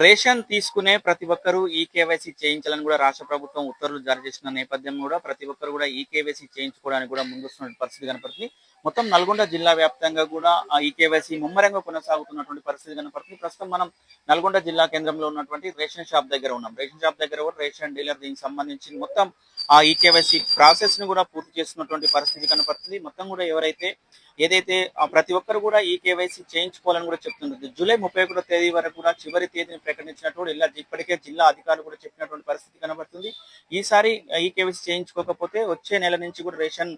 Ration తీసుకునే ప్రతి ఒక్కరూ ఈకేవైసీ చేయించాలని కూడా రాష్ట్ర ప్రభుత్వం ఉత్తర్వులు జారీ చేసిన నేపథ్యం కూడా ప్రతి ఒక్కరు కూడా ఈకేవైసీ చేయించుకోవడానికి కూడా ముందొస్తున్న పరిస్థితి కనపడుతుంది. మొత్తం నల్గొండ జిల్లా వ్యాప్తంగా కూడా ఆ ఈకేవైసీ ముమ్మరంగా కొనసాగుతున్నటువంటి పరిస్థితి కనపడుతుంది. ప్రస్తుతం మనం నల్గొండ జిల్లా కేంద్రంలో ఉన్నటువంటి రేషన్ షాప్ దగ్గర ఉన్నాం. రేషన్ షాప్ దగ్గర కూడా రేషన్ డీలర్ దీనికి సంబంధించి మొత్తం ఆ ఈకేవైసీ ప్రాసెస్ ను కూడా పూర్తి చేస్తున్నటువంటి పరిస్థితి కనపడుతుంది. మొత్తం కూడా ఏదైతే ప్రతి ఒక్కరు కూడా ఈ కేవైసీ చేయించుకోవాలని కూడా చెప్తున్నారు. జూలై 31వ తేదీ వరకు కూడా చివరి తేదీని ప్రకటించినట్టు ఇప్పటికే జిల్లా అధికారులు కూడా చెప్పినటువంటి పరిస్థితి కనబడుతుంది. ఈసారి ఈ కేవైసీ చేయించుకోకపోతే వచ్చే నెల నుంచి కూడా రేషన్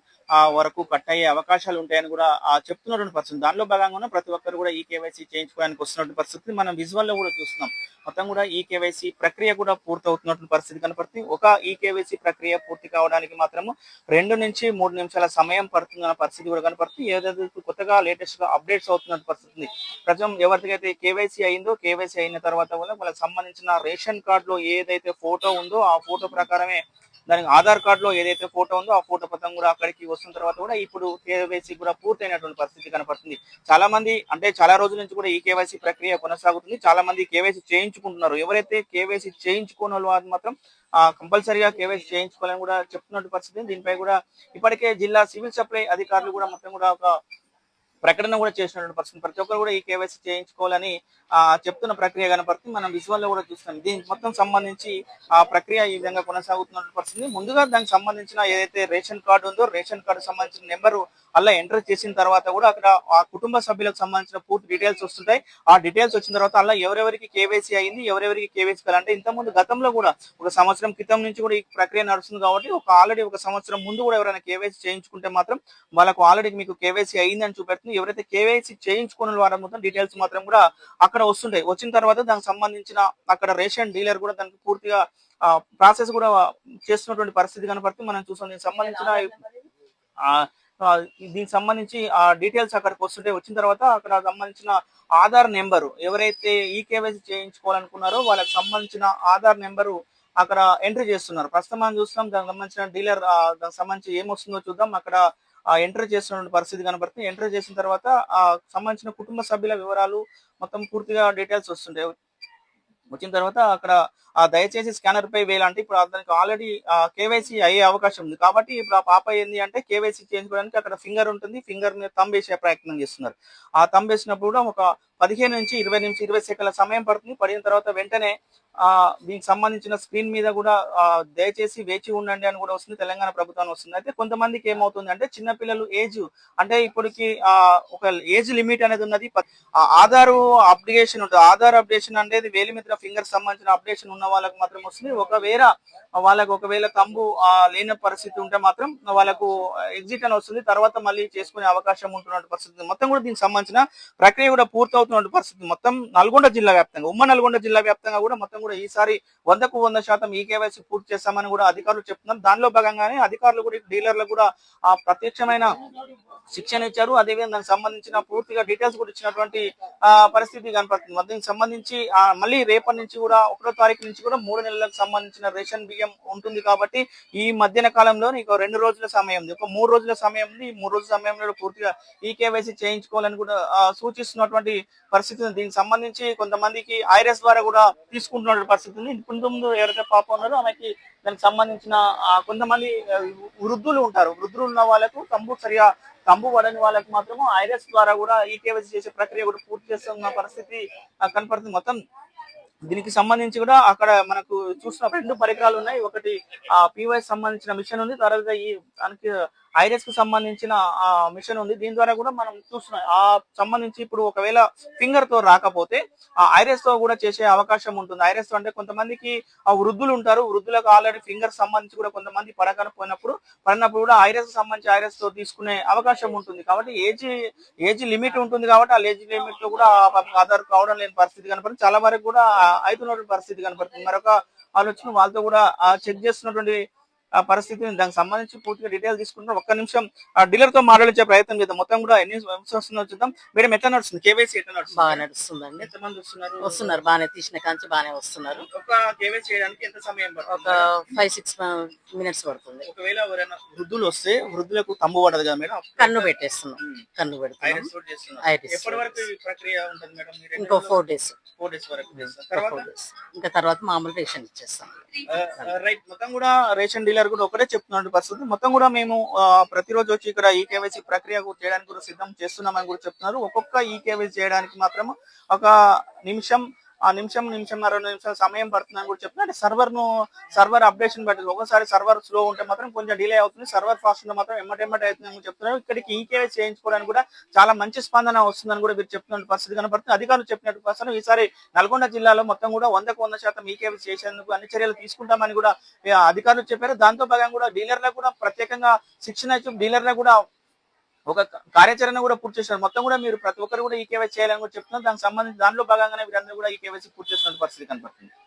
వరకు కట్ అయ్యే అవకాశాలు ఉంటాయని కూడా చెప్తున్నటువంటి పరిస్థితి. దానిలో భాగంగా ప్రతి ఒక్కరు కూడా ఈ కేవైసీ చేయించుకోవడానికి వస్తున్నటువంటి పరిస్థితి మనం విజువల్ లో కూడా చూస్తున్నాం. మొత్తం కూడా ఈ కేవైసీ ప్రక్రియ కూడా పూర్తవుతున్నటువంటి పరిస్థితి కనపడుతుంది. ఒక ఈ కేవైసీ ప్రక్రియ పూర్తి కావడానికి మాత్రము 2 నుంచి 3 నిమిషాల సమయం పడుతుందన్న పరిస్థితి కూడా కనపడుతుంది. ఏదైతే కొత్తగా లేటెస్ట్ గా అప్డేట్స్ అవుతున్న పరిస్థితి. ప్రజెంట్ ఎవరికైతే కేవైసీ అయిందో కేవైసీ అయిన తర్వాత కూడా వాళ్ళకి సంబంధించిన రేషన్ కార్డు లో ఏదైతే ఫోటో ఉందో ఆ ఫోటో ప్రకారమే దానికి ఆధార్ కార్డులో ఏదైతే ఫోటో ఉందో ఆ ఫోటో పత్రం కూడా అక్కడికి వస్తున్న తర్వాత కూడా ఇప్పుడు కేవైసీ కూడా పూర్తయినటువంటి పరిస్థితి కనపడుతుంది. చాలా మంది అంటే చాలా రోజుల నుంచి కూడా ఈ కేవైసీ ప్రక్రియ కొనసాగుతుంది. చాలా మంది కేవైసీ చేయించుకుంటున్నారు. ఎవరైతే కేవైసీ చేయించుకున్న వాళ్ళు మాత్రం కంపల్సరీగా కేవైసీ చేయించుకోవాలని కూడా చెప్తున్నటువంటి పరిస్థితి. దీనిపై కూడా ఇప్పటికే జిల్లా సివిల్ సప్లై అధికారులు కూడా మొత్తం కూడా ఒక ప్రకటన కూడా చేసినటువంటి పరిస్థితి. ప్రతి ఒక్కరు కూడా ఈ కేవైసీ చేయించుకోవాలని చెప్తున్న ప్రక్రియ కనపడుతుంది. మనం విజువల్ లో కూడా చూస్తాం. దీనికి మొత్తం సంబంధించి ఆ ప్రక్రియ ఈ విధంగా కొనసాగుతున్న పరిస్థితి. ముందుగా దానికి సంబంధించిన ఏదైతే రేషన్ కార్డు ఉందో రేషన్ కార్డు సంబంధించిన నెంబరు అలా ఎంటర్ చేసిన తర్వాత కూడా అక్కడ ఆ కుటుంబ సభ్యులకు సంబంధించిన పూర్తి డీటెయిల్స్ వస్తుంటాయి. ఆ డీటెయిల్స్ వచ్చిన తర్వాత అలా ఎవరెవరికి కేవైసీ అయింది, ఎవరెవరికి కేవైసీ కాలంటే ఇంతకుముందు గతంలో కూడా ఒక సంవత్సరం క్రితం నుంచి కూడా ఈ ప్రక్రియ నడుస్తుంది కాబట్టి ఆల్రెడీ ఒక సంవత్సరం ముందు కూడా ఎవరైనా కేవైసీ చేయించుకుంటే మాత్రం వాళ్ళకు ఆల్రెడీ మీకు కేవైసీ అయిందని చూపెడుతుంది. ఎవరైతే కేవైసీ చేయించుకున్న వారి మొత్తం డీటెయిల్స్ మాత్రం కూడా అక్కడ వస్తుంటాయి. వచ్చిన తర్వాత దానికి సంబంధించిన అక్కడ రేషన్ డీలర్ కూడా దానికి పూర్తిగా ప్రాసెస్ కూడా చేస్తున్నటువంటి పరిస్థితి కనపడుతుంది. మనం చూసాం. దీనికి సంబంధించి ఆ డీటెయిల్స్ అక్కడికి వస్తుంటే వచ్చిన తర్వాత అక్కడ సంబంధించిన ఆధార్ నెంబరు ఎవరైతే ఈ కేవైసీ చేయించుకోవాలనుకున్నారో వాళ్ళకి సంబంధించిన ఆధార్ నెంబరు అక్కడ ఎంట్రీ చేస్తున్నారు. ప్రస్తుతం మనం చూస్తున్నాం. దానికి సంబంధించిన డీలర్ దానికి సంబంధించి ఏమొస్తుందో చూద్దాం. అక్కడ ఎంటర్ చేస్తున్న పరిస్థితి కనబడుతుంది. ఎంటర్ చేసిన తర్వాత ఆ సంబంధించిన కుటుంబ సభ్యుల వివరాలు మొత్తం పూర్తిగా డీటెయిల్స్ వస్తుంటాయి. వచ్చిన తర్వాత అక్కడ దయచేసి స్కానర్ పై వేయాలంటే ఇప్పుడు అతనికి ఆల్రెడీ కేవైసీ అయ్యే అవకాశం ఉంది. కాబట్టి ఇప్పుడు ఆ పాప ఏంది అంటే కేవైసీ చేయించుకోవడానికి అక్కడ ఫింగర్ ఉంటుంది. ఫింగర్ మీద తంబ్ వేసే ప్రయత్నం చేస్తున్నారు. ఆ తంబ్ వేసినప్పుడు కూడా ఒక 15 నుంచి 20 సెకండ్ల సమయం పడుతుంది. పడిన తర్వాత వెంటనే దీనికి సంబంధించిన స్క్రీన్ మీద కూడా దయచేసి వేచి ఉండండి అని కూడా వస్తుంది. తెలంగాణ ప్రభుత్వం వస్తుంది. అయితే కొంతమందికి ఏమవుతుంది అంటే చిన్నపిల్లలు ఏజ్ అంటే ఇప్పటికి ఒక ఏజ్ లిమిట్ అనేది ఉన్నది. ఆధార్ అప్డేషన్ ఉంటుంది. ఆధార్ అప్డేషన్ అనేది వేలిమిత్ర ఫింగర్ సంబంధించిన అప్డేషన్ ఉన్న వాళ్ళకి మాత్రం వస్తుంది. ఒకవేళ తంబు లేని పరిస్థితి ఉంటే మాత్రం వాళ్ళకు ఎగ్జిట్ అని వస్తుంది. తర్వాత మళ్ళీ చేసుకునే అవకాశం ఉంటున్న పరిస్థితి. మొత్తం కూడా దీనికి సంబంధించిన ప్రక్రియ కూడా పూర్తవుతున్న పరిస్థితి. మొత్తం నల్గొండ జిల్లా వ్యాప్తంగా నల్గొండ జిల్లా వ్యాప్తంగా కూడా మొత్తం కూడా ఈసారి 100% ఈ కేవైసీ పూర్తి చేస్తామని కూడా అధికారులు చెప్తున్నారు. దానిలో భాగంగానే అధికారులు కూడా డీలర్లకు కూడా ప్రత్యక్షమైన శిక్షణ ఇచ్చారు. అదేవిధంగా దానికి సంబంధించిన పూర్తిగా డీటెయిల్స్ కూడా ఇచ్చినటువంటి పరిస్థితి కనపడుతుంది. దీనికి సంబంధించి మళ్ళీ రేపటి నుంచి కూడా 1వ తారీఖు నుంచి కూడా 3 నెలలకు సంబంధించిన రేషన్ బియ్యం ఉంటుంది. కాబట్టి ఈ మధ్యన కాలంలో నీకు 2 రోజుల సమయం ఉంది. ఒక 3 రోజుల సమయం ఉంది. ఈ 3 రోజుల సమయంలో పూర్తిగా ఈ కేవైసీ చేయించుకోవాలని కూడా సూచిస్తున్నటువంటి పరిస్థితి ఉంది. దీనికి సంబంధించి కొంతమందికి ఐరస్ ద్వారా కూడా తీసుకుంటున్న పరిస్థితి ఉంది. ముందు ఎవరైతే పాప ఉన్నారో ఆమెకి దానికి సంబంధించిన కొంతమంది వృద్ధులు ఉంటారు. వృద్ధులు ఉన్న వాళ్ళకు తంబు పడని వాళ్ళకి మాత్రము ఐరస్ ద్వారా కూడా ఈ కేవైసీ చేసే ప్రక్రియ కూడా పూర్తి చేస్తున్న పరిస్థితి కనపడుతుంది. మొత్తం దీనికి సంబంధించి కూడా అక్కడ మనకు చూసిన 2 పరికరాలు ఉన్నాయి. ఒకటి పివైస్ సంబంధించిన మిషన్ ఉంది. తర్వాత ఈ దానికి ఐరస్ కు సంబంధించిన మిషన్ ఉంది. దీని ద్వారా కూడా మనం చూస్తున్నాం. సంబంధించి ఇప్పుడు ఒకవేళ ఫింగర్ తో రాకపోతే ఆ ఐరస్ తో కూడా చేసే అవకాశం ఉంటుంది. ఐరస్ అంటే కొంతమందికి వృద్ధులు ఉంటారు. వృద్ధులకు ఆల్రెడీ ఫింగర్ సంబంధించి కూడా కొంతమంది పడినప్పుడు కూడా ఐరస్ తో తీసుకునే అవకాశం ఉంటుంది. కాబట్టి ఏజ్ లిమిట్ ఉంటుంది. కాబట్టి ఆ ఏజ్ లిమిట్ లో కూడా ఆధార్ కావడం లేని పరిస్థితి కనపడుతుంది. చాలా వరకు కూడా అవుతున్నటువంటి పరిస్థితి కనపడుతుంది. మరొక ఆలోచన వాళ్ళతో కూడా చెక్ చేస్తున్నటువంటి ఆ పరిస్థితిని దానికి సంబంధించి పూర్తిగా డీటెయిల్ తీసుకుంటాం. ఒక్క నిమిషం ఆ డీలర్ తో మాట్లాడించే ప్రయత్నం చేద్దాం. మొత్తం కూడా ఎన్ని వస్తుందో చూద్దాం. మేడం ఎట్లా నడుస్తుంది? కేవైసీ ఎట్లా నడుస్తుంది బాగా మేడం? నడుస్తుందండి. ఎంతమంది వస్తున్నారు? వస్తున్నారు బాగానే, తీసిన కాంచి బాగానే వస్తున్నారు. ఒక కేవైసీ చేయడానికి ఎంత సమయం ఒక పడుతుంది మేడం? 5-6 మినిట్స్ పడుతుంది. ఒకవేళ ఎవరైనా వృద్ధులు వస్తే వృద్ధులకు తంబు పడదు కదా మేడం? అప్పుడు కన్ను ఎట్లా? పెట్టేస్తున్నాం. ఉమ్. కన్ను పెడుతున్నాం. ఐరన్ సూట్ చేస్తున్నారు. ఐరిస్ ఎప్పటి వరకు ఈ ప్రక్రియ ఉంటుంది మేడం? మీరు ఎన్ని ఇంకో రోజులు? 4 డేస్. 4 డేస్ వరకు చేస్తారు. ఇంకా తర్వాత 4 డేస్. ఇంకా తర్వాత మామూలు రేషన్ ఇచ్చేస్తాం. రైట్. మొత్తం కూడా రేషన్ డీలర్ కూడా ఒకటే చెప్తున్నటువంటి పరిస్థితి. మొత్తం కూడా మేము ప్రతిరోజు వచ్చి ఇక్కడ ఈ కేవైసీ ప్రక్రియ చేయడానికి కూడా సిద్ధం చేస్తున్నామని కూడా చెప్తున్నారు. ఒక్కొక్క ఈ కేవైసీ చేయడానికి మాత్రం ఒక నిమిషం, ఆ నిమిషంన్నర 2 నిమిషాల సమయం పడుతుందని కూడా చెప్తున్నారు. అంటే సర్వర్ అప్డేషన్ బట్టి ఒకసారి సర్వర్ స్లో ఉంటే మాత్రం కొంచెం డిలే అవుతుంది. సర్వర్ ఫాస్ట్ ఉంటే మాత్రం ఎమ్మటెమ్మటే అవుతుందని చెప్తున్నారు. ఇక్కడికి ఈ కేవైసీ చేయించుకోవడానికి కూడా చాలా మంచి స్పందన వస్తుందని కూడా మీరు చెప్తున్న పరిస్థితి కనబడుతుంది. అధికారులు చెప్పినట్టు ప్రస్తుతం ఈసారి నల్గొండ జిల్లాలో మొత్తం కూడా 100కు 100% ఈ కేవైసీ చేసేందుకు అన్ని చర్యలు తీసుకుంటామని కూడా అధికారులు చెప్పారు. దాంతో భాగంగా కూడా డీలర్లకు కూడా ప్రత్యేకంగా శిక్షణ ఇచ్చి డీలర్లకు కూడా ఒక కార్యాచరణ కూడా పూర్తి చేశారు. మొత్తం కూడా మీరు ప్రతి ఒక్కరు కూడా ఈ కేవైసీ చేయాలని కూడా చెప్తున్నారు. దానికి సంబంధించి దానిలో భాగంగానే వీరందరూ కూడా ఈ కేవైసీ పూర్తి చేస్తున్న పరిస్థితి కనపడుతుంది.